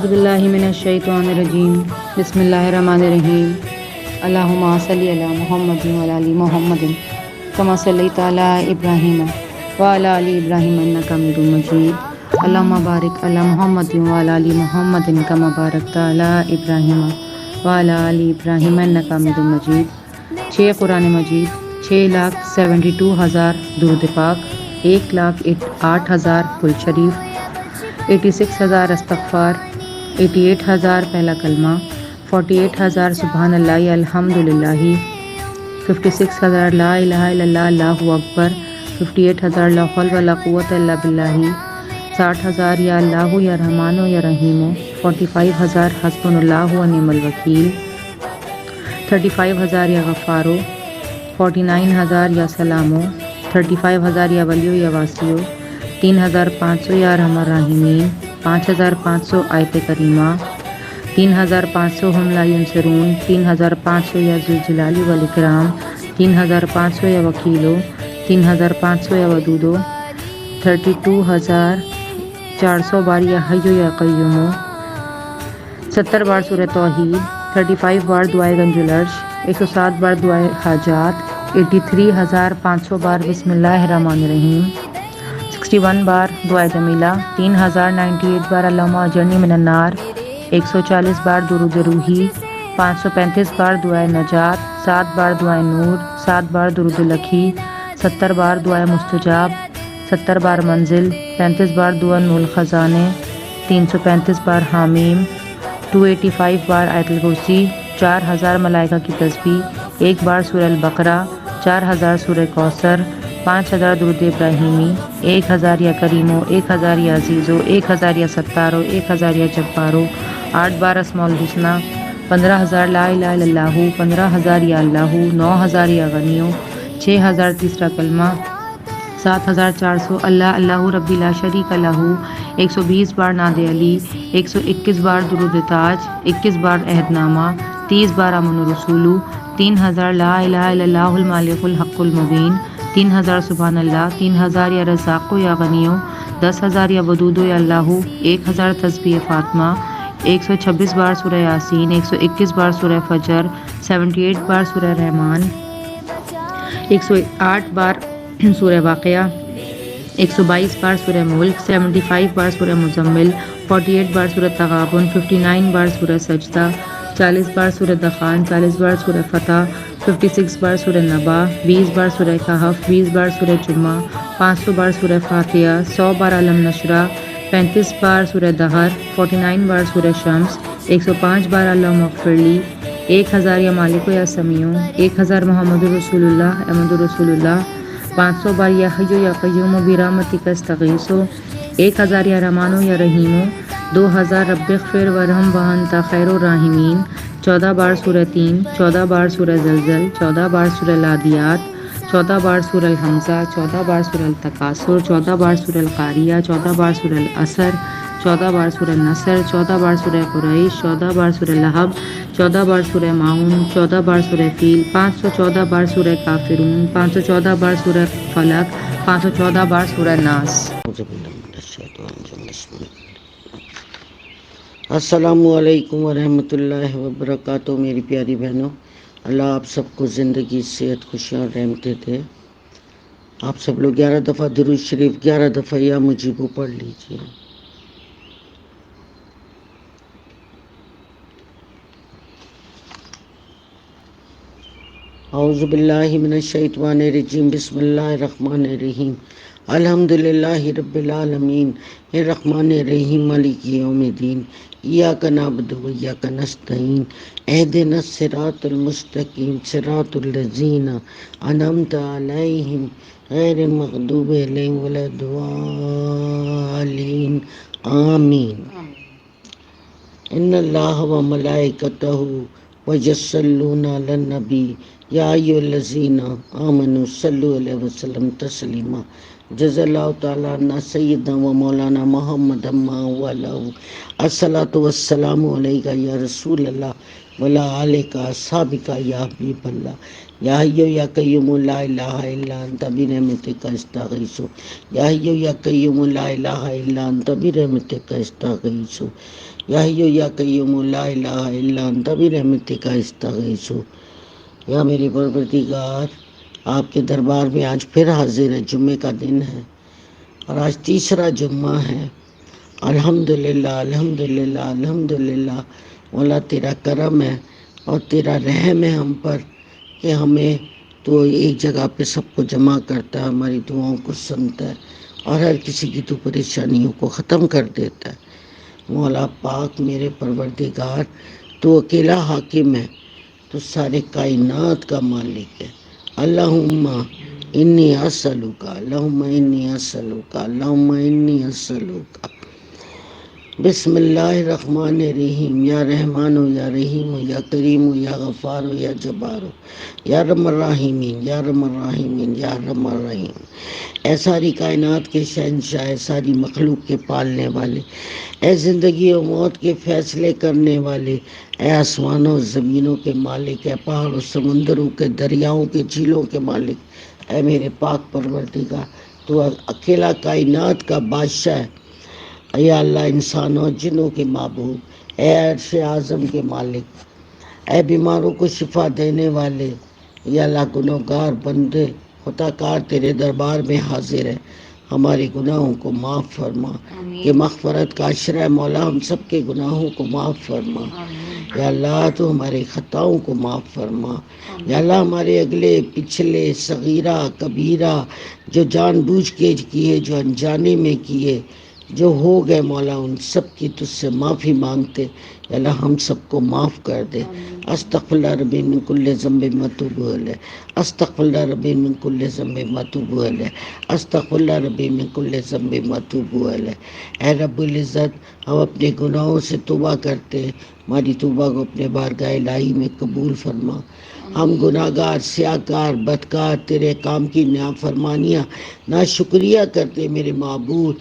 اعوذ باللہ من الشیطان الرجیم بسم اللہ الرحمن الرحیم اللہم صلی علی محمد وعلی آل محمد کما صلیت علی ابراہیم وعلی آل ابراہیم انک حمید مجید اللہم بارک علی محمد وعلی آل محمد کما بارکت علی ابراہیم وعلی آل ابراہیم انک حمید مجید 6 قرآن مجید 6,72,000 درود پاک 1,08,000 کل شریف 86,000 استغفار 88,000 پہلا کلمہ 48,000 سبحان اللہ الحمدللہ 56,000 لا الہ الا اللہ اللہ اکبر 58,000 لا حول ولا قوت الا باللہ 60,000 یا اللہ یا رحمان یا رحیم 45,000 حسبنا اللہ ونعم الوکیل 35,000 یا غفارو 49,000 یا سلامو 35,000 یا ولیو یا واسیو 3,500 یا ارحم الراحمین 5,500 آیت کریمہ 3,500 ہم لا ینصرون 3,500 یا ذوالجلال والاکرام 3,500 یا وکیلو 3,500 یا ودودو 32,400 بار یا حیو یا قیومو 70 بار سورہ توحید 35 بار دعائے گنج العرش 107 بار دعائے حاجات 83,500 بار بسم اللہ الرحمن الرحیم 61 بار دعائے جمیلہ 3,098 بار اللہم اجرنی من النار 140 بار درود روحی 535 بار دعائے نجات 7 بار دعائے نور 7 بار درود لکھی 70 بار دعائے مستجاب 70 بار منزل 35 بار دعا نور الخزانے 335 بار حامیم 285 بار آیت الکرسی 4,000 ملائکہ کی تسبیح 1 بار سورہ البقرہ 4,000 سورہ کوثر 5,000 درود ابراہیمی 1,000 یا کریمو 1,000 یا عزیزو 1,000 یا ستارو 1,000 یا جبارو 8 بار اسماء الحسنہ 15,000 لا الہ الا اللہ 15,000 یا اللہ 9,000 یا غنیو 6,000 تیسرا کلمہ 7,400 اللہ اللہ ربی لا شریک لہ 120 بار ناد علی 121 بار درود تاج 21 بار عہد نامہ 30 بار امن رسولو 3,000 لا الہ الا اللہ المالک الحق المبین 3,000 سبحان اللہ 3,000 یا رزاق یا غنیو 10,000 یا ودود یا اللہ 1,000 تسبیح فاطمہ 126 بار سورہ یاسین 121 بار سورہ فجر 78 بار سورہ رحمان 108 بار سورہ واقعہ 122 بار سورہ ملک 75 بار سورہ مزمل 48 بار سورہ تغابن 59 بار سورہ سجدہ 40 بار سورہ دخان 40 بار سورہ فتح 56 بار سورہ نبا 20 بار سورہ کہف 20 بار سورہ جمعہ 500 بار سورہ فاتحہ 100 بار علم نشرہ 35 بار سورہ دہر 49 بار سورہ شمس 105 بار اللہم اغفر لی 1,000 یا مالک یا سمیع 1,000 محمد رسول اللہ احمد رسول اللہ 500 بار یا حی یا قیوم برحمتک استغیث 1,000 یا رحمان یا رحیم 2,000 رب اغفر ورحم وانت خیر الراحمین 14 بار سورہ 3 14 بار سورہ زلزل 14 بار سورہ العادیات 14 بار سورہ الحمزہ 14 بار سورہ التکاثر 14 بار سورہ القاریہ 14 بار سورہ العصر 14 بار سورہ النصر 14 بار سورہ قریش 14 بار سورہ لہب 14 بار سورہ ماعون 14 بار سورہ فیل 514 بار سورہ کافرون 514 بار سورہ فلق 514 بار سورہ ناس۔ السلام علیکم ورحمۃ اللہ وبرکاتہ۔ میری پیاری بہنوں، اللہ آپ سب کو زندگی، صحت، خوشیاں اور رحمتیں دے۔ آپ سب لوگ 11 دفعہ درود شریف 11 دفعہ یا مجیبو پڑھ لیجیے۔ اعوذ باللہ من الشیطان الرجیم بسم اللہ الرحمن الرحیم الحمدللہ رب العالمین الرحمن الرحیم مالک یوم الدین ایاک نعبد و ایاک نستعین اہدنا الصراط المستقیم صراط الذین انعمت علیہم غیر المغضوب علیہم ولا الضالین آمین۔ ان اللہ و ملائکتہ ویصلون علی النبی یا ایھا الذین آمنوا صلوا علیہ وسلم تسلیما۔ جزا اللہ تعالیٰ عنہ سیدنا و مولانا محمد وعلیہ الصلاۃ والسلام علیکہ یا رسول اللہ وعلی آلکہ اصحابکہ یا حبیب اللہ یا حی یا قیوم لا الہ الا انت برحمتک استغیث یا حی یا قیوم لا الہ الا انت برحمتک استغیث یا حی یا قیوم لا الہ الا انت برحمتک استغیث۔ یا میرے پروردگار، آپ کے دربار میں آج پھر حاضر ہے، جمعے کا دن ہے اور آج تیسرا جمعہ ہے۔ الحمدللہ الحمدللہ الحمدللہ، مولا تیرا کرم ہے اور تیرا رحم ہے ہم پر کہ ہمیں تو ایک جگہ پہ سب کو جمع کرتا ہے، ہماری دعاؤں کو سنتا ہے اور ہر کسی کی تو پریشانیوں کو ختم کر دیتا ہے۔ مولا پاک میرے پروردگار، تو اکیلا حاکم ہے، تو سارے کائنات کا مالک ہے۔ اللہم انی اسألک، اللہم انی اسألک، اللہم انی اسألک۔ بسم اللہ الرحمن الرحیم۔ یا رحمان یا رحیم یا کریم یا غفار یا جبار یا ارحم الراحمین یا ارحم الراحمین یا ارحم الراحمین۔ اے ساری کائنات کے شہنشاہ، ساری مخلوق کے پالنے والے، اے زندگی و موت کے فیصلے کرنے والے، اے آسمانوں و زمینوں کے مالک، اے پہاڑوں سمندروں کے، دریاؤں کے، جھیلوں کے مالک، اے میرے پاک پروردگار، تو اکیلا کائنات کا بادشاہ ہے۔ یا اللہ، انسانوں اور جنوں کے معبود، اے عرش اعظم کے مالک، اے بیماروں کو شفا دینے والے، یا اللہ گنہگار بندے خطا کار تیرے دربار میں حاضر ہے، ہمارے گناہوں کو معاف فرما، کہ مغفرت کا عشرہ ہے مولا، ہم سب کے گناہوں کو معاف فرما۔ یا اللہ تو ہمارے خطاؤں کو معاف فرما۔ یا اللہ ہمارے اگلے پچھلے صغیرہ کبیرہ جو جان بوجھ کے کیے، جو انجانے میں کیے، جو ہو گئے مولا، ان سب کی تجھ سے معافی مانگتے۔ یا اللہ ہم سب کو معاف کر دے۔ استغفر اللہ ربی من کل ذنب واتوب الیہ، استغفر اللہ ربی من کل ذنب واتوب الیہ، استغفر اللہ ربی من کل ذنب واتوب الیہ۔ اے رب العزت، ہم اپنے گناہوں سے توبہ کرتے ہیں، ہماری توبہ کو اپنے بارگاہ الہی میں قبول فرما۔ ہم گناہگار، سیاہکار، بدکار، تیرے کام کی نافرمانیاں ناشکریہ کرتے میرے معبود،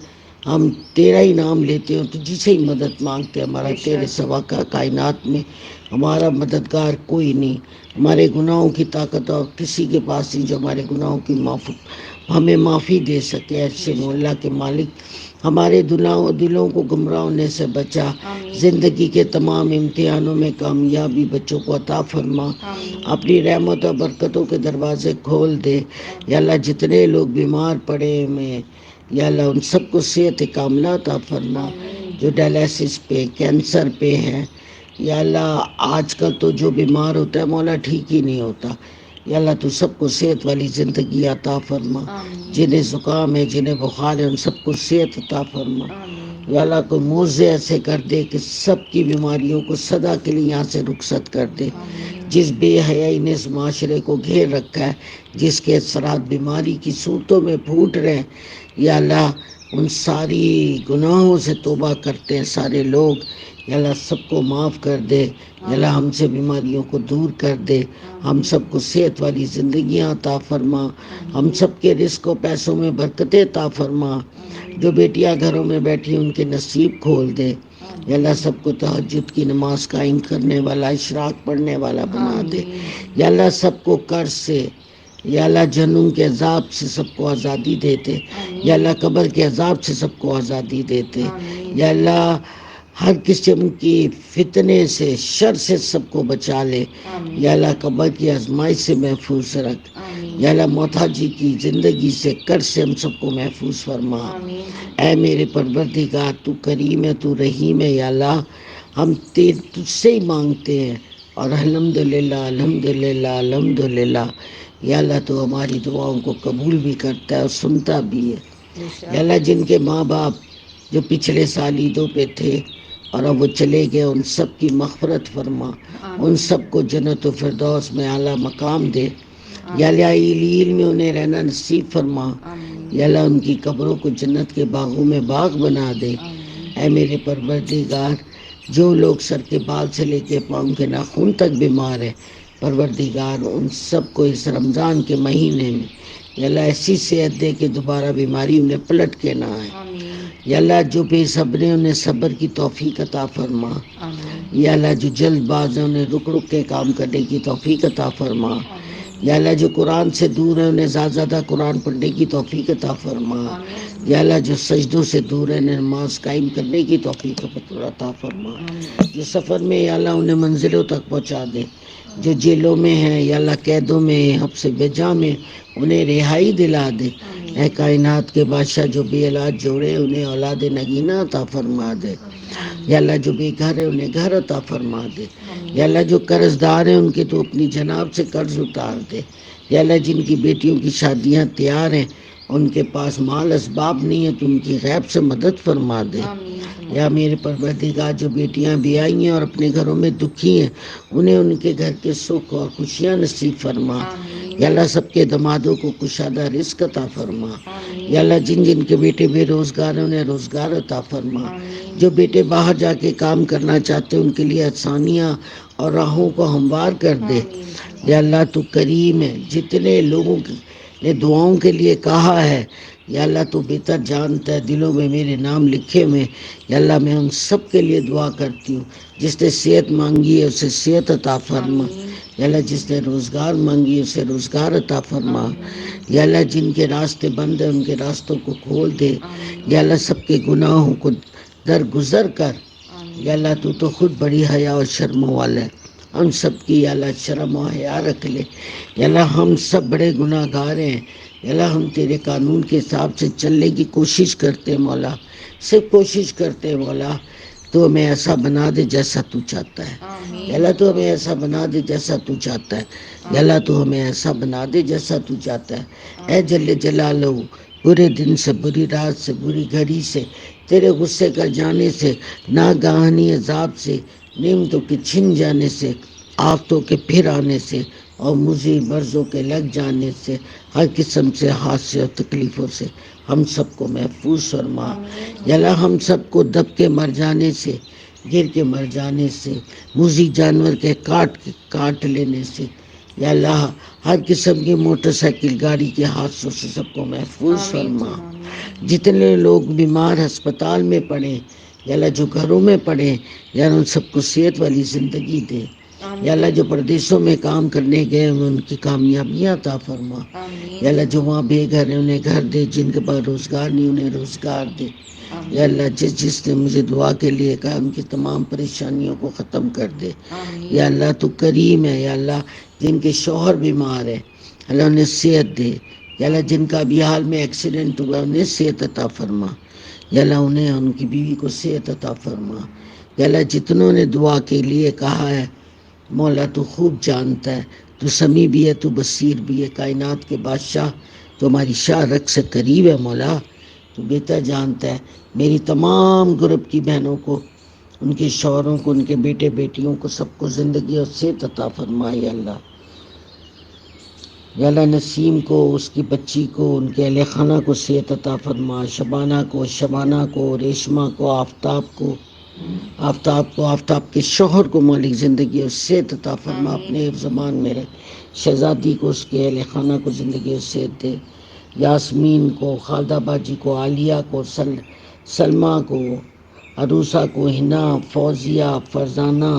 ہم تیرا ہی نام لیتے ہیں، تجھی سے ہی مدد مانگتے ہیں۔ ہمارا تیرے سوا کا کائنات میں ہمارا مددگار کوئی نہیں، ہمارے گناہوں کی طاقت اور کسی کے پاس نہیں جو ہمارے گناہوں کی ہمیں معافی دے سکے۔ ایسے مولا کے مالک، ہمارے دلوں کو گمراہ ہونے سے بچا، زندگی کے تمام امتحانوں میں کامیابی بچوں کو عطا فرما، اپنی رحمت اور برکتوں کے دروازے کھول دے۔ یا اللہ جتنے لوگ بیمار پڑے ہوئے، یا اللہ ان سب کو صحت کاملہ عطا فرما، جو ڈائلسس پہ، کینسر پہ ہیں۔ یا اللہ آج کل تو جو بیمار ہوتا ہے مولا ٹھیک ہی نہیں ہوتا، یا اللہ تو سب کو صحت والی زندگی عطا فرما، جنہیں زکام ہے، جنہیں بخار ہے، ان سب کو صحت عطا فرما۔ یا اللہ کوئی موضع ایسے کر دے کہ سب کی بیماریوں کو صدا کے لیے یہاں سے رخصت کر دے۔ جس بے حیائی نے اس معاشرے کو گھیر رکھا ہے، جس کے اثرات بیماری کی صورتوں میں پھوٹ رہے ہیں، یا اللہ ان ساری گناہوں سے توبہ کرتے ہیں سارے لوگ، یا اللہ سب کو معاف کر دے۔ یا اللہ ہم سے بیماریوں کو دور کر دے، ہم سب کو صحت والی زندگیاں عطا فرما، ہم سب کے رزق و پیسوں میں برکتیں عطا فرما، جو بیٹیاں گھروں میں بیٹھی ان کے نصیب کھول دے۔ یا اللہ سب کو تہجد کی نماز قائم کرنے والا، اشراق پڑھنے والا بنا دے۔ یا اللہ سب کو قرض سے، یا اللہ جہنم کے عذاب سے سب کو آزادی دیتے، یا اللہ قبر کے عذاب سے سب کو آزادی دیتے، یا اللہ ہر قسم کی فتنے سے، شر سے سب کو بچا لے، یا اللہ قبر کی آزمائش سے محفوظ رکھ، یا اللہ محتاجی کی زندگی سے، قرض سے ہم سب کو محفوظ فرما۔ اے میرے پروردگار تو کریم ہے، تو رحیم ہے، یا اللہ ہم تجھ سے ہی مانگتے ہیں، اور الحمدللہ الحمدللہ الحمدللہ۔ یا اللہ تو ہماری دعاؤں کو قبول بھی کرتا ہے اور سنتا بھی ہے۔ یا اللہ جن کے ماں باپ جو پچھلے سال عیدوں پہ تھے اور اب وہ چلے گئے، ان سب کی مغفرت فرما، ان سب کو جنت و فردوس میں اعلیٰ مقام دے۔ یا اللہ علم میں انہیں رہنا نصیب فرما، یا اللہ ان کی قبروں کو جنت کے باغوں میں باغ بنا دے۔ اے میرے پروردگار، جو لوگ سر کے بال سے لے کے پاؤں کے ناخن تک بیمار ہیں، پروردگار ان سب کو اس رمضان کے مہینے میں یا اللہ ایسی صحت دے کہ دوبارہ بیماری انہیں پلٹ کے نہ آئے۔ یا اللہ جو بے صبر ہیں انہیں صبر کی توفیق عطا فرما۔ یا اللہ جو جلد باز ہیں انہیں رک رک کے کام کرنے کی توفیق عطا فرما۔ یا اللہ جو قرآن سے دور ہیں انہیں زیادہ زیادہ قرآن پڑھنے کی توفیق عطا فرما. یا اللہ جو سجدوں سے دور ہیں انہیں نماز قائم کرنے کی توفیق عطا فرما. جو سفر میں یا اللہ انہیں منزلوں تک پہنچا دے. جو جیلوں میں ہیں یا اللہ قیدوں میں حبس بجا میں انہیں رہائی دلا دے. اے کائنات کے بادشاہ جو بے اولاد جوڑے انہیں اولاد نگینہ عطا فرما دے. یا اللہ جو بے گھر ہے انہیں گھر عطا فرما دے. یا اللہ جو قرض دار ہیں ان کے تو اپنی جناب سے قرض اتار دے. یا اللہ جن کی بیٹیوں کی شادیاں تیار ہیں ان کے پاس مال اسباب نہیں ہے تو ان کی غیب سے مدد فرما دے. یا میرے پروردگار جو بیٹیاں بھی آئی ہیں اور اپنے گھروں میں دکھی ہیں انہیں ان کے گھر کے سکھ اور خوشیاں نصیب فرما. یا اللہ سب کے دمادوں کو کشادہ رزق عطا فرما. یا اللہ جن جن کے بیٹے بے روزگار ہیں انہیں روزگار عطا فرما. جو بیٹے باہر جا کے کام کرنا چاہتے ہیں ان کے لیے آسانیاں اور راہوں کو ہموار کر دے. یا اللہ تو کریم ہے. جتنے لوگوں نے دعاؤں کے لیے کہا ہے یا اللہ تو بہتر جانتا ہے دلوں میں میرے نام لکھے ہوئے. یا اللہ میں ان سب کے لیے دعا کرتی ہوں. جس نے صحت مانگی ہے اسے صحت عطا فرما. یا اللہ جس نے روزگار مانگی ہے اسے روزگار عطا فرما. یا اللہ جن کے راستے بند ہیں ان کے راستوں کو کھول دے. یا اللہ سب کے گناہوں کو درگزر کر. یا اللہ تو خود بڑی حیا اور شرم والا ہے. ہم سب کی یا اللہ شرم و حیا رکھ لے. یا اللہ ہم سب بڑے گناہ گار ہیں. یا اللہ ہم تیرے قانون کے حساب سے چلنے کی کوشش کرتے ہیں مولا. صرف کوشش کرتے ہیں مولا. تو ہمیں ایسا بنا دے جیسا تو چاہتا ہے. یا اللہ تو ہمیں ایسا بنا دے جیسا تو چاہتا ہے. یا اللہ تو ہمیں ایسا بنا دے جیسا تو چاہتا ہے. اے جل جلالہ برے دن سے بری رات سے بری گھڑی سے تیرے غصے کا جانے سے ناگہانی عذاب سے نعمتوں کے چھن جانے سے آفتوں کے پھر آنے سے اور مضر مرضوں کے لگ جانے سے ہر قسم سے حادثے اور تکلیفوں سے ہم سب کو محفوظ فرما. یا اللہ ہم سب کو دب کے مر جانے سے گر کے مر جانے سے موذی جانور کے کاٹ لینے سے یا اللہ ہر قسم کی موٹر سائیکل گاڑی کے حادثوں سے سب کو محفوظ فرما. جتنے لوگ بیمار ہسپتال میں پڑے یا اللہ جو گھروں میں پڑے یا ان سب کو صحت والی زندگی دے. یا اللہ جو پردیسوں میں کام کرنے گئے ان کی کامیابیاں عطا فرما. یا اللہ جو وہاں بے گھر ہیں انہیں گھر دے. جن کے پاس روزگار نہیں انہیں روزگار دے. یا اللہ جس نے مجھے دعا کے لیے کہا ان کی تمام پریشانیوں کو ختم کر دے. یا اللہ تو کریم ہے. یا اللہ جن کے شوہر بیمار ہے اللہ انہیں صحت دے. یا اللہ جن کا بھی حال میں ایکسیڈنٹ ہوا انہیں صحت عطا فرما. یا اللہ انہیں ان کی بیوی کو صحت عطا فرما. یا اللہ جتنوں نے دعا کے لیے کہا ہے مولا تو خوب جانتا ہے. تو سمیع بھی ہے تو بصیر بھی ہے. کائنات کے بادشاہ تو ہماری شاہ رگ سے قریب ہے مولا. تو بہتر جانتا ہے. میری تمام گروپ کی بہنوں کو ان کے شوہروں کو ان کے بیٹے بیٹیوں کو سب کو زندگی اور صحت عطا فرما. یا اللہ یا اللہ نسیم کو اس کی بچی کو ان کے اہل خانہ کو صحت عطا فرما. شبانہ کو ریشمہ کو آفتاب کے شوہر کو مالک زندگی اور صحت عطا فرما. اپنے زمان میں رہے. شہزادی کو اس کے اہل خانہ کو زندگی اور صحت دے. یاسمین کو خالدہ باجی کو عالیہ کو سلمہ کو عروسہ کو حنا فوزیہ فرزانہ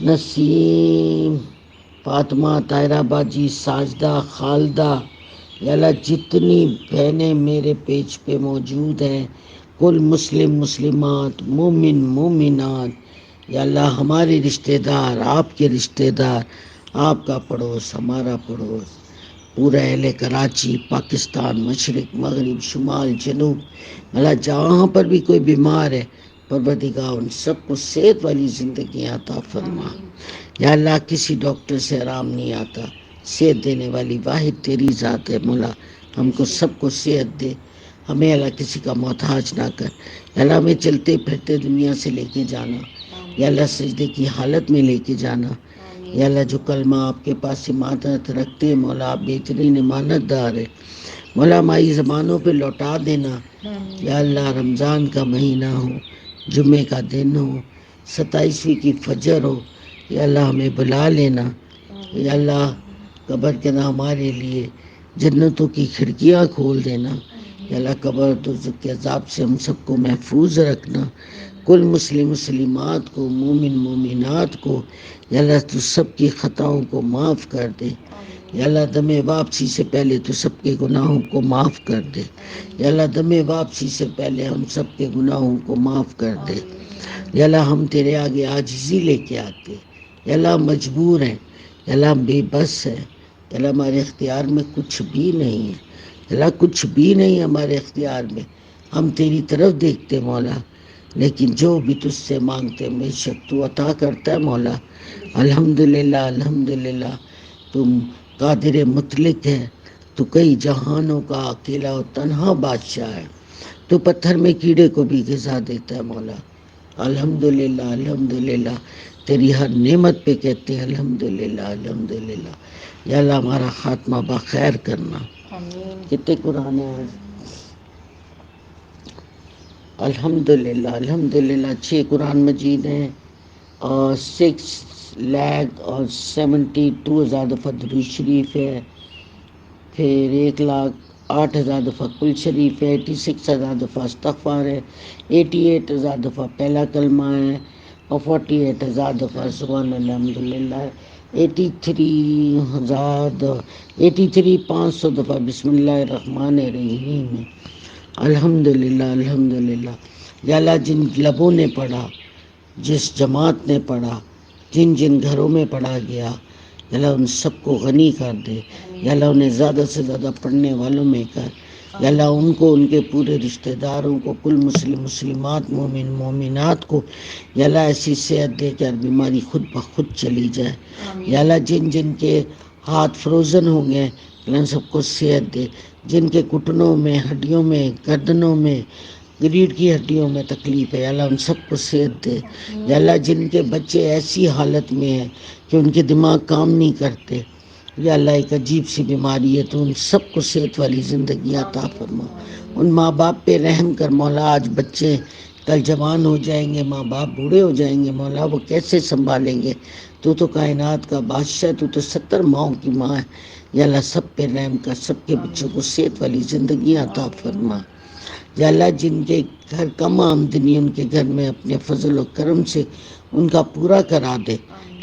نسیم فاطمہ طاہرہ باجی ساجدہ خالدہ. یا اللہ جتنی بہنیں میرے پیج پہ موجود ہیں کل مسلم مسلمات مومن مومنات یا اللہ ہمارے رشتہ دار آپ کے رشتہ دار آپ کا پڑوس ہمارا پڑوس پورا اہل کراچی پاکستان مشرق مغرب شمال جنوب اللہ جہاں پر بھی کوئی بیمار ہے پروردگار ان سب کو صحت والی زندگی عطا فرما. یا اللہ کسی ڈاکٹر سے آرام نہیں آتا. صحت دینے والی واحد تیری ذات ہے مولا. ہم کو سب کو صحت دے. ہمیں اللہ کسی کا محتاج نہ کر. یا اللہ ہمیں چلتے پھرتے دنیا سے لے کے جانا. یا اللہ سجدے کی حالت میں لے کے جانا. یا اللہ جو کلمہ آپ کے پاس امانت رکھتے ہیں مولا آپ بہترین امانت دار ہے مولا ہماری زبانوں پہ لوٹا دینا. یا اللہ رمضان کا مہینہ ہو جمعے کا دن ہو 27ویں کی فجر ہو یا اللہ ہمیں بلا لینا. یا اللہ قبر کے نہ ہمارے لیے جنتوں کی کھڑکیاں کھول دینا. یا اللہ قبر دوزخ کے عذاب سے ہم سب کو محفوظ رکھنا. کل مسلم مسلمات کو مومن مومنات کو یا اللہ تو سب کی خطاؤں کو معاف کر دے. یا اللہ دم واپسی سے پہلے تو سب کے گناہوں کو معاف کر دے. یا اللہ دم واپسی سے پہلے ہم سب کے گناہوں کو معاف کر دے. یا اللہ ہم تیرے آگے عاجزی لے کے آتے. یا اللہ ہم مجبور ہیں. یا اللہ ہم بے بس ہیں. یا اللہ ہمارے اختیار میں کچھ بھی نہیں ہے. یا اللہ کچھ بھی نہیں ہمارے اختیار میں. ہم تیری طرف دیکھتے مولا، لیکن جو بھی تجھ سے مانگتے بے شک تو عطا کرتا ہے مولا. الحمدللہ الحمدللہ. تم قادر مطلق ہے. تو کئی جہانوں کا اکیلا و تنہا بادشاہ ہے. تو پتھر میں کیڑے کو بھی غذا دیتا ہے مولا. الحمدللہ الحمدللہ. تیری ہر نعمت پہ کہتے ہیں الحمدللہ الحمدللہ. یا اللہ ہمارا خاتمہ بخیر کرنا. کتنے قرآن ہیں آج؟ الحمدللہ الحمدللہ 6 قرآن مجید ہیں اور 6,72,000 دفعہ درود شریف ہے. پھر 1,08,000 دفعہ کل شریف ہے. 86,000 دفعہ استغفار ہے. 88,000 دفعہ پہلا کلمہ ہے اور 48,000 دفعہ سبحان اللہ الحمدللہ ہے. 83,500 دفعہ بسم اللہ الرحمن الرحیم ہے. الحمدللہ الحمدللہ. یا اللہ جن لبوں نے پڑھا، جس جماعت نے پڑھا، جن جن گھروں میں پڑھا گیا، یا اللہ ان سب کو غنی کر دے. یا اللہ انہیں زیادہ سے زیادہ پڑھنے والوں میں کر. یا اللہ ان کو، ان کے پورے رشتہ داروں کو، کل مسلم مسلمات مومن مومنات کو یا اللہ ایسی صحت دے کہ ہر بیماری خود بخود چلی جائے. یا اللہ جن جن کے ہاتھ فروزن ہو گئے اللہ ان سب کو صحت دے. جن کے گھٹنوں میں، ہڈیوں میں، گردنوں میں، ریڑھ کی ہڈیوں میں تکلیف ہے یا اللہ ان سب کو صحت دے. یا اللہ جن کے بچے ایسی حالت میں ہیں کہ ان کے دماغ کام نہیں کرتے، یا اللہ ایک عجیب سی بیماری ہے، تو ان سب کو صحت والی زندگی عطا فرما. ان ماں باپ پہ رحم کر مولا. آج بچے کل جوان ہو جائیں گے، ماں باپ بوڑھے ہو جائیں گے مولا، وہ کیسے سنبھالیں گے؟ تو کائنات کا بادشاہ، تو 70 ماؤں کی ماں ہے. یا اللہ سب پہ رحم کر، سب کے بچوں کو صحت والی زندگی عطا فرما. یا اللہ جن کے گھر کم آمدنی، ان کے گھر میں اپنے فضل و کرم سے ان کا پورا کرا دے.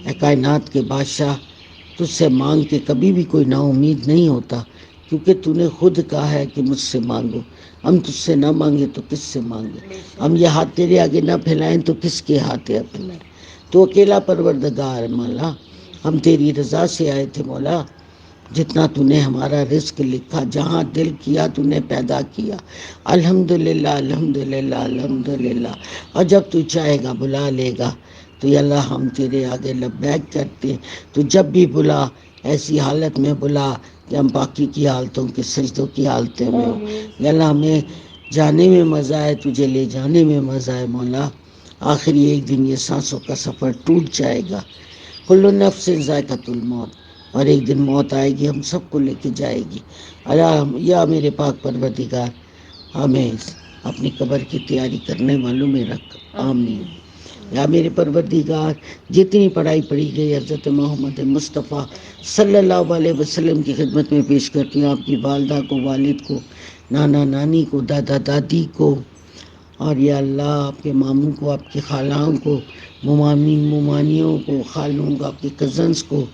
اے کائنات کے بادشاہ، تجھ سے مانگ کے کبھی بھی کوئی نا امید نہیں ہوتا، کیونکہ تو نے خود کہا ہے کہ مجھ سے مانگو. ہم تجھ سے نہ مانگے تو کس سے مانگے؟ ہم یہ ہاتھ تیرے آگے نہ پھیلائیں تو کس کے ہاتھ پھیلائیں؟ تو اکیلا پروردگار ہے مولا. ہم تیری رضا سے آئے تھے مولا. جتنا تو نے ہمارا رزق لکھا، جہاں دل کیا تو نے پیدا کیا. الحمدللہ الحمدللہ الحمدللہ. اور جب تو چاہے گا بلا لے گا. تو یا اللہ ہم تیرے آگے لبیک کرتے ہیں. تو جب بھی بلا، ایسی حالت میں بلا کہ ہم باقی کی حالتوں کے سجدوں کی حالتیں میں ہوں. یا اللہ ہمیں جانے میں مزہ ہے، تجھے لے جانے میں مزہ ہے مولا. آخری ایک دن یہ سانسوں کا سفر ٹوٹ جائے گا. کل نفس ذائقۃ الموت. اور ایک دن موت آئے گی، ہم سب کو لے کے جائے گی. یا میرے پاک پروردگار، ہمیں اپنی قبر کی تیاری کرنے والوں میں رکھ. آمین. یا میرے پروردگار، جتنی پڑھائی پڑھی گئی حضرت محمد مصطفیٰ صلی اللہ علیہ وسلم کی خدمت میں پیش کرتی ہوں. آپ کی والدہ کو، والد کو، نانا نانی کو، دادا دادی کو، اور یا اللہ آپ کے ماموں کو، آپ کی خالاؤں کو، ممانیوں کو، خالوں کو، آپ کے کزنس کو،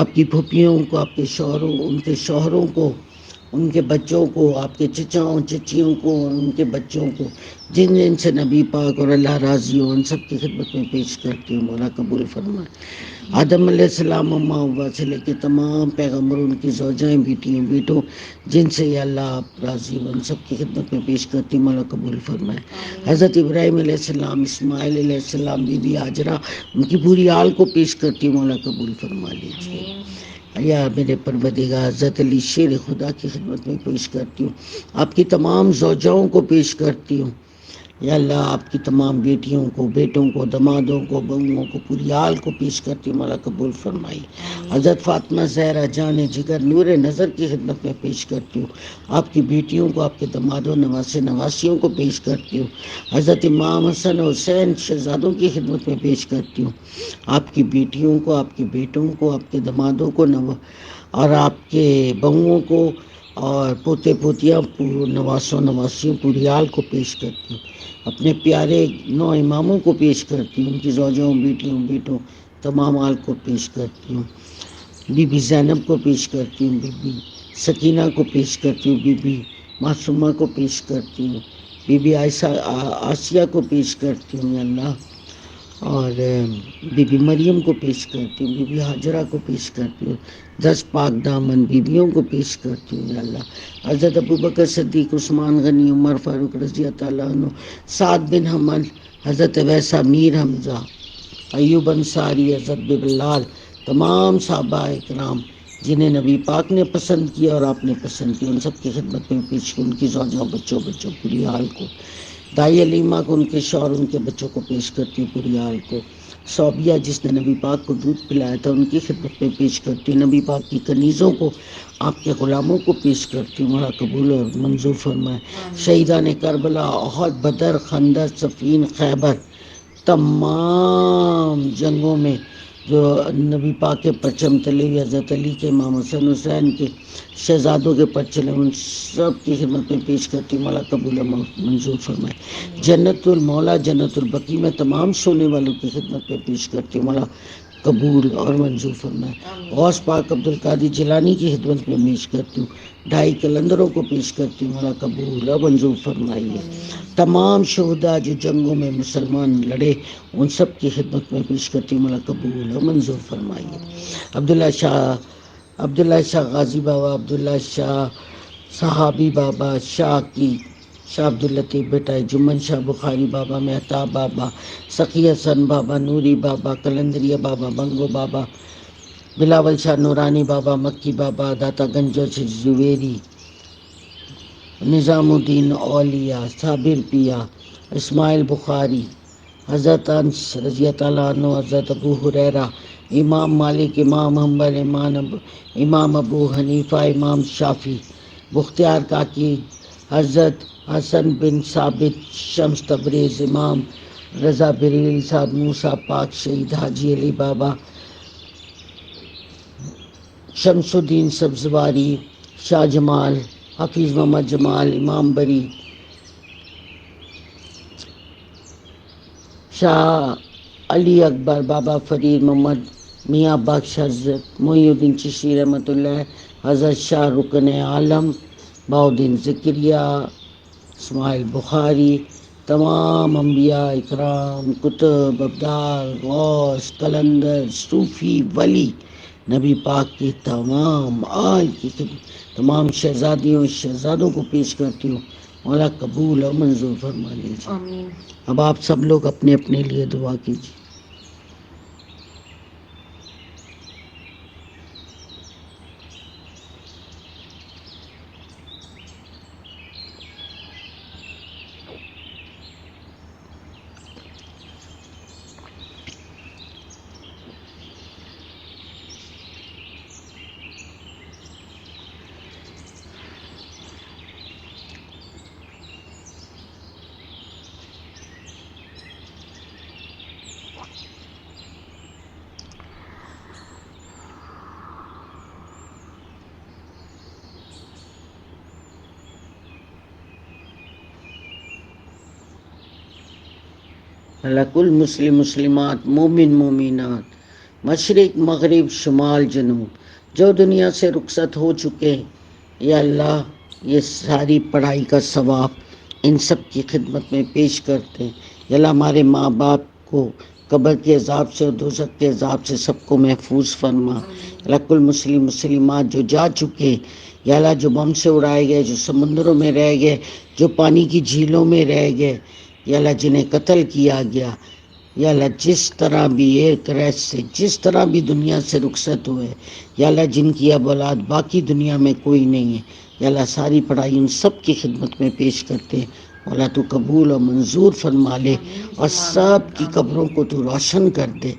آپ کی پھوپھیوں کو، آپ کے شوہروں، ان کے شوہروں کو، ان کے بچوں کو، آپ کے چچاؤں چچیوں کو اور ان کے بچوں کو، جن جن سے نبی پاک اور اللہ راضی ہو، ان سب کی خدمت میں پیش کرتی ہوں. مولا قبول فرمائے. آدم علیہ السلام، اماں ہوا سے لے کے تمام پیغمبروں، ان کی زوجائیں، بیٹیوں بیٹوں، جن سے یا اللہ آپ راضی ہو، ان سب کی خدمت میں پیش کرتی ہوں. مولا قبول فرمائے. حضرت ابراہیم علیہ السلام، اسماعیل علیہ السلام، بی بی ہاجرہ، ان کی پوری آل کو پیش کرتی ہوں. مولا قبول فرما لیجیے. یا میرے پروردگار، حضرت علی شیر خدا کی خدمت میں پیش کرتی ہوں. آپ کی تمام زوجاؤں کو پیش کرتی ہوں. یا اللہ آپ کی تمام بیٹیوں کو، بیٹوں کو، دمادوں کو، بہوؤں کو، پوری آل کو پیش کرتی ہوں. مولا قبول فرمائی. حضرت فاطمہ زہرا جان جگر نور نظر کی خدمت میں پیش کرتی ہوں. آپ کی بیٹیوں کو، آپ کے دمادوں، نواسے نواسیوں کو پیش کرتی ہوں. حضرت امام حسن حسین شہزادوں کی خدمت میں پیش کرتی ہوں. آپ کی بیٹیوں کو، آپ کے بیٹوں کو، آپ کے دمادوں کو، اور آپ کے بہوؤں کو، اور پوتے پوتیاں، نواسوں نواسیوں، پوری آل کو پیش کرتی ہوں. اپنے پیارے 9 اماموں کو پیش کرتی ہوں. ان کی زوجوں، بیٹیوں، بیٹوں، تمام آل کو پیش کرتی ہوں. بی بی زینب کو پیش کرتی ہوں، بی بی سکینہ کو پیش کرتی ہوں، بی بی معصومہ کو پیش کرتی ہوں، بی بی عائشہ آسیہ کو پیش کرتی ہوں یا اللہ، اور بی بی مریم کو پیش کرتی ہوں، بی بی ہاجرہ کو پیش کرتی ہوں، 10 پاک دامن بیویوں کو پیش کرتی ہوں یا اللہ، حضرت ابوبکر صدیق، عثمان غنی، عمر فاروق رضی اللہ عنہ، سعد بن حمل، حضرت ویسا، میر حمزہ، ایوب انصاری، حضرت بلال، تمام صحابہ اکرام جنہیں نبی پاک نے پسند کیا اور آپ نے پسند کیا، ان سب کی خدمت میں پیش کی، ان کی زوجوں، بچوں پوری حال کو، دائی علیمہ کو، ان کے شوہر، ان کے بچوں کو پیش کرتی ہوں پوری حال کو، صوبیہ جس نے نبی پاک کو دودھ پلایا تھا ان کی خدمت میں پیش کرتی ہوں، نبی پاک کی کنیزوں کو، آپ کے غلاموں کو پیش کرتی ہوں، بڑا قبول اور منظور فرمائے، شہیدان کربلا، احد، بدر، خندق، صفین، خیبر، تمام جنگوں میں جو نبی پاک کے پرچم تلے ہوئے، حضرت علی کے، امام حسن حسین کے، شہزادوں کے پرچم، ان سب کی خدمت میں پیش کرتی ہوں، مولا قبول و منظور فرمائے، جنت المولا، جنت البقیع میں تمام سونے والوں کی خدمت میں پیش کرتی ہوں، مولا قبول اور منظور فرمائے، غوث پاک عبد القادر جیلانی کی خدمت میں پیش کرتی ہوں، 2.5 قلندروں کو پیش کرتی ہوں، مولا قبول اور منظور فرمائیے، تمام شہداء جو جنگوں میں مسلمان لڑے ان سب کی خدمت میں پیش کرتی ہوں، مولا قبول اور منظور فرمائیے، عبداللہ شاہ غازی بابا، عبداللہ شاہ صحابی بابا، شاہ عبداللطیف بیٹا جمن شاہ بخاری بابا، مہتاب بابا، سخی حسن بابا، نوری بابا، کلندریہ بابا، بنگو بابا، بلاول شاہ نورانی بابا، مکی بابا، داتا گنجو زویری، نظام الدین اولیاء، صابر پیا، اسماعیل بخاری، حضرت انس رضی اللہ عنہ، حضرت ابو ہریرہ، امام مالک، امام حنبل، امام ابو حنیفہ، امام شافعی، بختیار کاکی، حضرت حسن بن ثابت، شمس تبریز، امام رضا بریلوی صاحب، موسیٰ پاک، شہید حاجی علی بابا، شمس الدین سبزواری، شاہ جمال، حفیظ محمد جمال، امام بری، شاہ علی اکبر، بابا فرید، محمد میاں بخش، حضرت محی الدین چشتی رحمۃ اللہ، حضرت شاہ رکن عالم، بہاؤالدین ذکریہ، اسماعیل بخاری، تمام انبیاء اکرام، کتب، ابدال، غوث، کلندر، صوفی، ولی، نبی پاک کی تمام آل کی تمام شہزادیوں شہزادوں کو پیش کرتی ہوں، مولا قبول اور منظور فرما لیجیے، آمین۔ اب آپ سب لوگ اپنے اپنے لیے دعا کیجیے۔ اللہ کل مسلم مسلمات، مومن مومنات، مشرق مغرب شمال جنوب جو دنیا سے رخصت ہو چکے ہیں، یا اللہ یہ ساری پڑھائی کا ثواب ان سب کی خدمت میں پیش کرتے ہیں، یا اللہ ہمارے ماں باپ کو قبر کے عذاب سے اور دوزخ کے عذاب سے سب کو محفوظ فرما، اللہ کل مسلم مسلمات جو جا چکے، یا اللہ جو بم سے اڑائے گئے، جو سمندروں میں رہ گئے، جو پانی کی جھیلوں میں رہ گئے، یا اللہ جنہیں قتل کیا گیا، یا اللہ جس طرح بھی ایک ریت سے جس طرح بھی دنیا سے رخصت ہوئے، یا اللہ جن کی اب اولاد باقی دنیا میں کوئی نہیں ہے، یا اللہ ساری پڑھائی ان سب کی خدمت میں پیش کرتے ہیں، اللہ تو قبول اور منظور فرما لے اور سب کی قبروں کو تو روشن کر دے،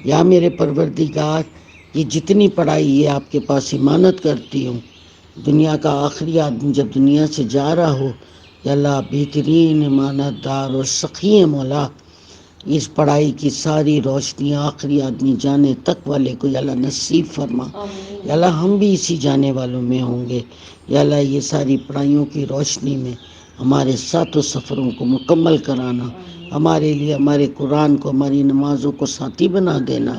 یا میرے پروردگار یہ جتنی پڑھائی ہے آپ کے پاس امانت کرتی ہوں، دنیا کا آخری آدمی جب دنیا سے جا رہا ہو، یا اللہ بہترین امانت دار اور سخی مولا اس پڑھائی کی ساری روشنی آخری آدمی جانے تک والے کو یا اللہ نصیب فرما، یا اللہ ہم بھی اسی جانے والوں میں ہوں گے، یا اللہ یہ ساری پڑھائیوں کی روشنی میں ہمارے ساتوں سفروں کو مکمل کرانا، ہمارے لیے ہمارے قرآن کو ہماری نمازوں کو ساتھی بنا دینا،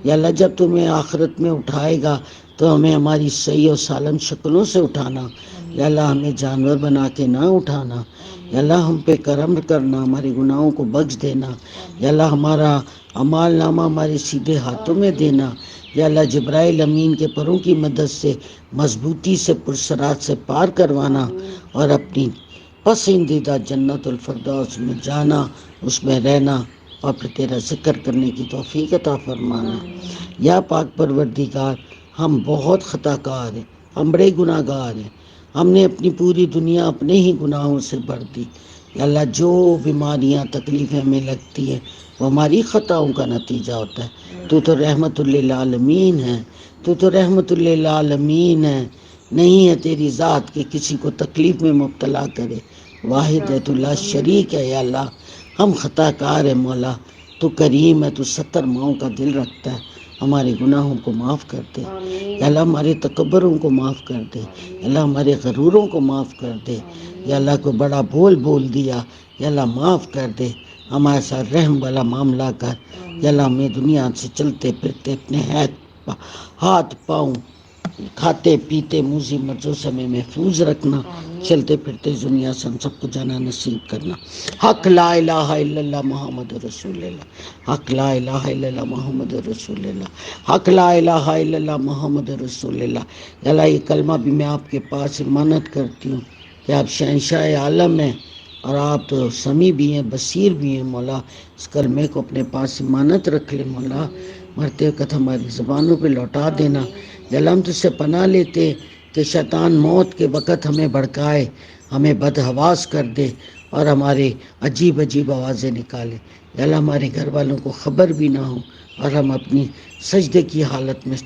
یا اللہ جب تمہیں آخرت میں اٹھائے گا تو ہمیں ہماری صحیح و سالم شکلوں سے اٹھانا، یا اللہ ہمیں جانور بنا کے نہ اٹھانا، یا اللہ ہم پہ کرم کرنا، ہمارے گناہوں کو بخش دینا، یا اللہ ہمارا اعمال نامہ ہمارے سیدھے ہاتھوں میں دینا، یا اللہ جبرائیل امین کے پروں کی مدد سے مضبوطی سے پرسرات سے پار کروانا اور اپنی پسندیدہ جنت الفردوس میں جانا، اس میں رہنا اور پھر تیرا ذکر کرنے کی توفیق عطا فرمانا۔ یا پاک پروردگار، ہم بہت خطا کار ہیں، ہم بڑے گناہ گار ہیں، ہم نے اپنی پوری دنیا اپنے ہی گناہوں سے بھر دی۔ یا اللہ جو بیماریاں تکلیفیں ہمیں لگتی ہیں وہ ہماری خطاؤں کا نتیجہ ہوتا ہے۔ تو رحمت للعالمین ہے، تو رحمت للعالمین ہے، نہیں ہے تیری ذات کہ کسی کو تکلیف میں مبتلا کرے۔ واحد ہے، تو لا شریک ہے۔ یا اللہ ہم خطا کار ہیں مولا، تو کریم ہے، تو 70 ماؤں کا دل رکھتا ہے، ہمارے گناہوں کو معاف کر دے۔ یا اللہ ہمارے تکبروں کو معاف کر دے، یا اللہ ہمارے غروروں کو معاف کر دے، یا اللہ کو بڑا بول دیا، یا اللہ معاف کر دے، ہمارے ساتھ رحم والا معاملہ کر۔ یا اللہ ہمیں دنیا سے چلتے پھرتے اپنے ہاتھ پاؤں کھاتے پیتے موزی مرضوں سے ہمیں محفوظ رکھنا، چلتے پھرتے دنیا سے ہم سب کو جانا نصیب کرنا۔ حق لا الہ الا اللہ محمد رسول اللہ، حق لا الہ الا اللہ محمد رسول اللہ، حق لا الہ الا اللہ محمد رسول اللہ۔ یا اللہ یہ کلمہ بھی میں آپ کے پاس امانت کرتی ہوں کہ آپ شہنشاہ عالم ہیں اور آپ تو سمیع بھی ہیں، بصیر بھی ہیں مولا۔ اس کلمے کو اپنے پاس امانت رکھ لے مولا، مرتے وقت ہماری زبانوں پہ لوٹا دینا۔ یا اللہ ہم تجھ سے پناہ لیتے کہ شیطان موت کے وقت ہمیں بھڑکائے، ہمیں بدحواس کر دے اور ہمارے عجیب عجیب آوازیں نکالے۔ یا اللہ ہمارے گھر والوں کو خبر بھی نہ ہو اور ہم اپنی سجدے کی حالت میں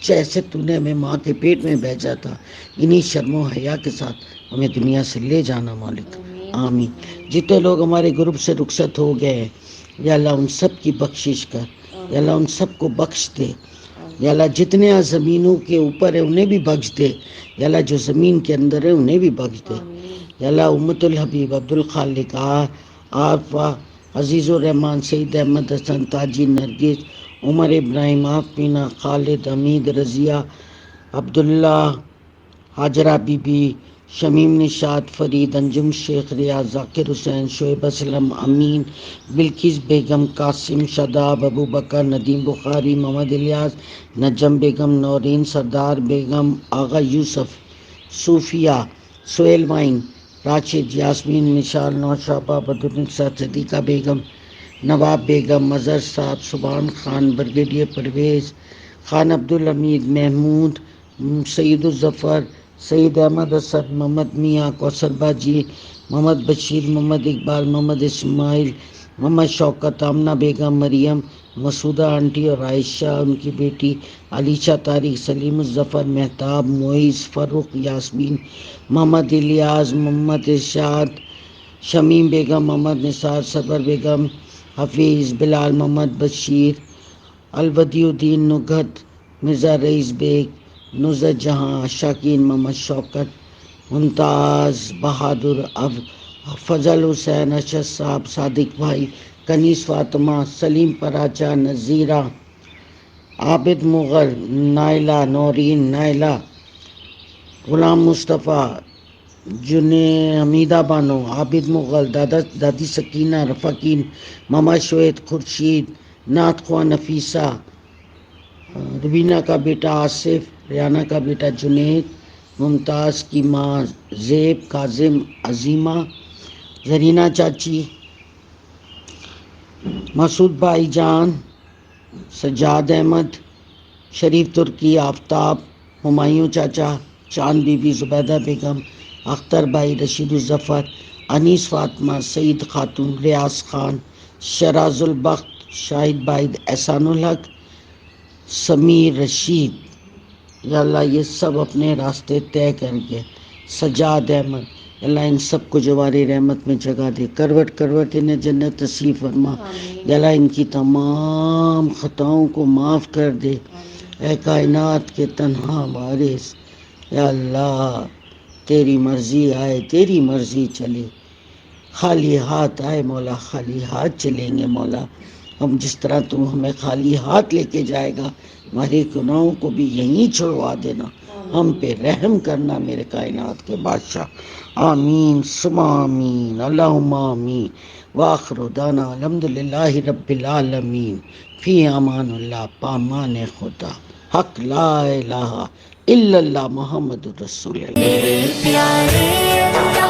جیسے تو نے ہمیں ماں کے پیٹ میں بھیجا تھا، انہی شرم و حیا کے ساتھ ہمیں دنیا سے لے جانا مالک۔ آمین۔ جتنے لوگ ہمارے گروپ سے رخصت ہو گئے ہیں، یا اللہ ان سب کی بخشش کر، یا اللہ ان سب کو بخش دے۔ یا اللہ جتنے زمینوں کے اوپر ہیں انہیں بھی بخش دے، یا اللہ جو زمین کے اندر ہے انہیں بھی بخش دے۔ یا اللہ امت الحبیب عبدالخالق عارفہ عزیز الرحمان سعید احمد حسن تاجی نرگس عمر ابراہیم آفینہ خالد حمید رضیہ عبداللہ حاجرہ بی بی شمیم نشاد فرید انجم شیخ ریاض ذاکر حسین شعیب اسلم امین بلکیس بیگم قاسم شاداب ابو بکر ندیم بخاری محمد الیاس نجم بیگم نورین سردار بیگم آغا یوسف صوفیہ سہیل وائن راشد یاسمین نشال نوشابہ بدرنسا صدیقہ بیگم نواب بیگم مظہر صاحب سبحان خان بریگیڈیئر پرویز خان عبدالحمید محمود سعید الظفر سعید احمد اسد محمد میاں کوثر باجی محمد بشیر محمد اقبال محمد اسماعیل محمد شوکت آمنہ بیگم مریم مسعودہ آنٹی اور عائشہ ان کی بیٹی علیشہ طارق سلیم الظفر مہتاب معیز فاروق یاسمین محمد الیاس محمد ارشاد شمیم بیگم محمد نثار صبر بیگم حفیظ بلال محمد بشیر الودی الدین نگہت مرزا رئیس بیگ نصرت جہاں شاکین محمد شوکت ممتاز بہادر فضل حسین ارشد صاحب صادق بھائی کنیز فاطمہ سلیم پراچا نذیرہ عابد مغل نائلہ نورین نائلہ غلام مصطفیٰ حمیدہ بانو عابد مغل دادی سکینہ رفاقین ماما شوید خورشید نعت خواہ نفیسہ روبینہ کا بیٹا آصف ریانہ کا بیٹا جنید ممتاز کی ماں زیب کاظم عظیمہ زرینہ چاچی مسعود بھائی جان سجاد احمد شریف ترکی آفتاب ہمایوں چاچا چاند بی بی زبیدہ بیگم اختر بھائی رشید الظفر انیس فاطمہ سعید خاتون ریاض خان شراز البخت شاہد بھائی احسان الحق سمیر رشید۔ یا اللہ یہ سب اپنے راستے طے کر کے سجاد احمد، اللہ ان سب کو جواری رحمت میں جگہ دے، کروٹ کروٹ انہیں جنت نصیب فرما۔ یا اللہ ان کی تمام خطاؤں کو معاف کر دے، اے کائنات کے تنہا وارث۔ یا اللہ تیری مرضی آئے تیری مرضی چلے، خالی ہاتھ آئے مولا خالی ہاتھ چلیں گے مولا۔ ہم جس طرح تم ہمیں خالی ہاتھ لے کے جائے گا، ہمارے گناہوں کو بھی یہیں چھڑوا دینا، ہم پہ رحم کرنا میرے کائنات کے بادشاہ. آمین ثم آمین اللہم آمین. وآخر دعوانا الحمدللہ رب العالمین. فی امان اللہ، پامان خدا. حق لا الہ الا اللہ محمد رسول اللہ.